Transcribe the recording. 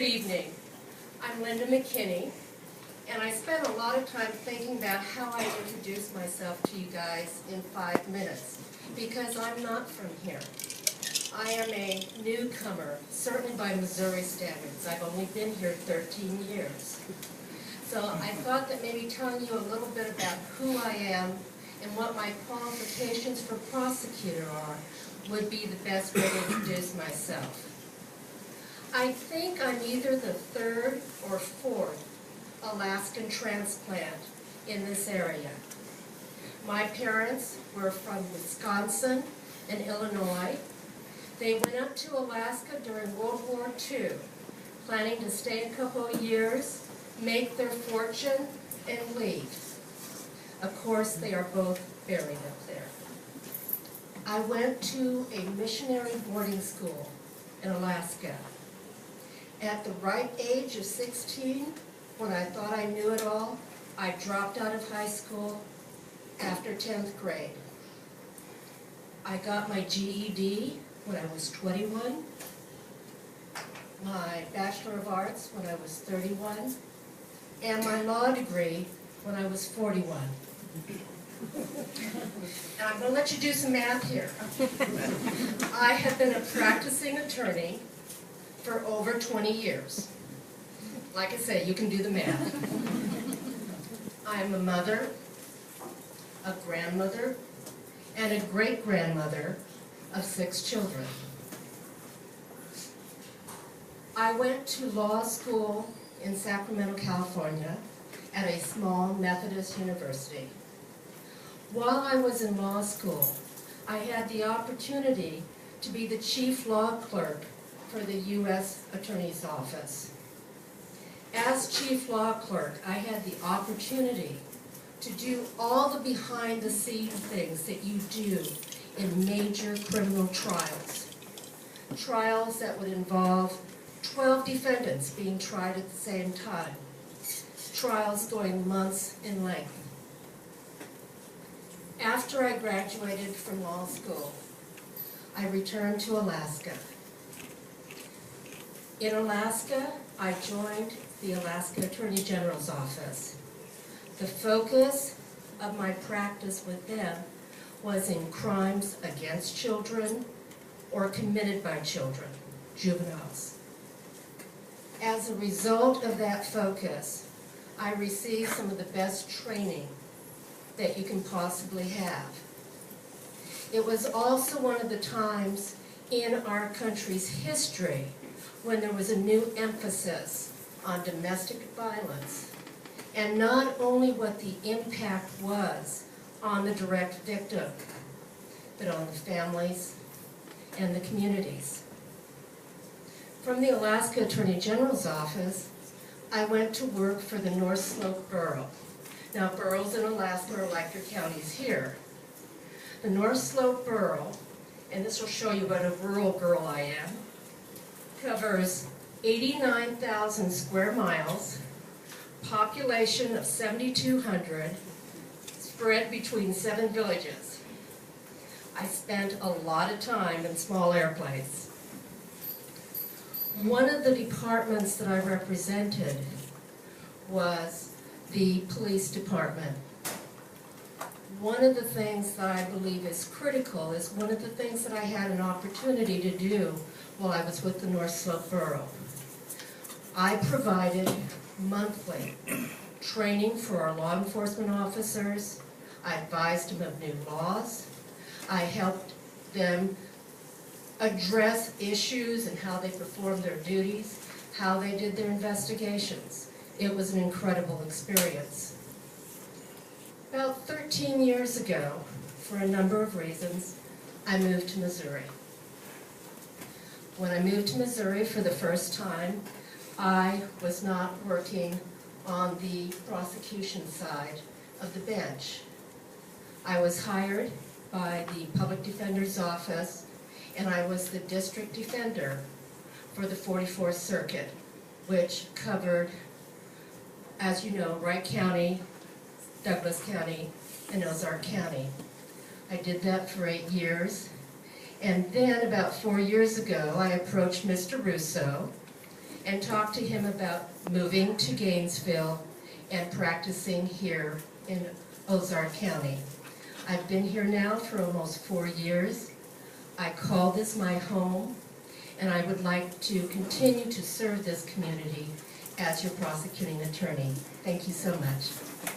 Good evening. I'm Linda McKinney, and I spent a lot of time thinking about how I introduce myself to you guys in 5 minutes, because I'm not from here. I am a newcomer, certainly by Missouri standards. I've only been here 13 years. So I thought that maybe telling you a little bit about who I am and what my qualifications for prosecutor are would be the best way to introduce myself. I think I'm either the third or fourth Alaskan transplant in this area. My parents were from Wisconsin and Illinois. They went up to Alaska during World War II, planning to stay a couple of years, make their fortune, and leave. Of course, they are both buried up there. I went to a missionary boarding school in Alaska. At the right age of 16, when I thought I knew it all, I dropped out of high school after 10th grade. I got my GED when I was 21, my Bachelor of Arts when I was 31, and my law degree when I was 41. And I'm going to let you do some math here. I have been a practicing attorney for over 20 years. Like I say, you can do the math. I'm a mother, a grandmother, and a great-grandmother of 6 children. I went to law school in Sacramento, California, at a small Methodist university. While I was in law school, I had the opportunity to be the chief law clerk for the U.S. Attorney's Office. As chief law clerk, I had the opportunity to do all the behind-the-scenes things that you do in major criminal trials. Trials that would involve 12 defendants being tried at the same time. Trials going months in length. After I graduated from law school, I returned to Alaska. In Alaska, I joined the Alaska Attorney General's office. The focus of my practice with them was in crimes against children or committed by children, juveniles. As a result of that focus, I received some of the best training that you can possibly have. It was also one of the times in our country's history when there was a new emphasis on domestic violence, and not only what the impact was on the direct victim, but on the families and the communities. From the Alaska Attorney General's office, I went to work for the North Slope Borough. Now, boroughs in Alaska are like your counties here. The North Slope Borough, and this will show you what a rural girl I am, covers 89,000 square miles, population of 7,200, spread between 7 villages. I spent a lot of time in small airplanes. One of the departments that I represented was the police department. One of the things that I believe is critical is one of the things that I had an opportunity to do while I was with the North Slope Borough. I provided monthly training for our law enforcement officers. I advised them of new laws. I helped them address issues and how they performed their duties, how they did their investigations. It was an incredible experience. About 13 years ago, for a number of reasons, I moved to Missouri. When I moved to Missouri for the first time, I was not working on the prosecution side of the bench. I was hired by the Public Defender's Office, and I was the district defender for the 44th Circuit, which covered, as you know, Wright County, Douglas County, and Ozark County. I did that for 8 years, and then about 4 years ago, I approached Mr. Russo, and talk to him about moving to Gainesville and practicing here in Ozark County. I've been here now for almost 4 years. I call this my home, and I would like to continue to serve this community as your prosecuting attorney. Thank you so much.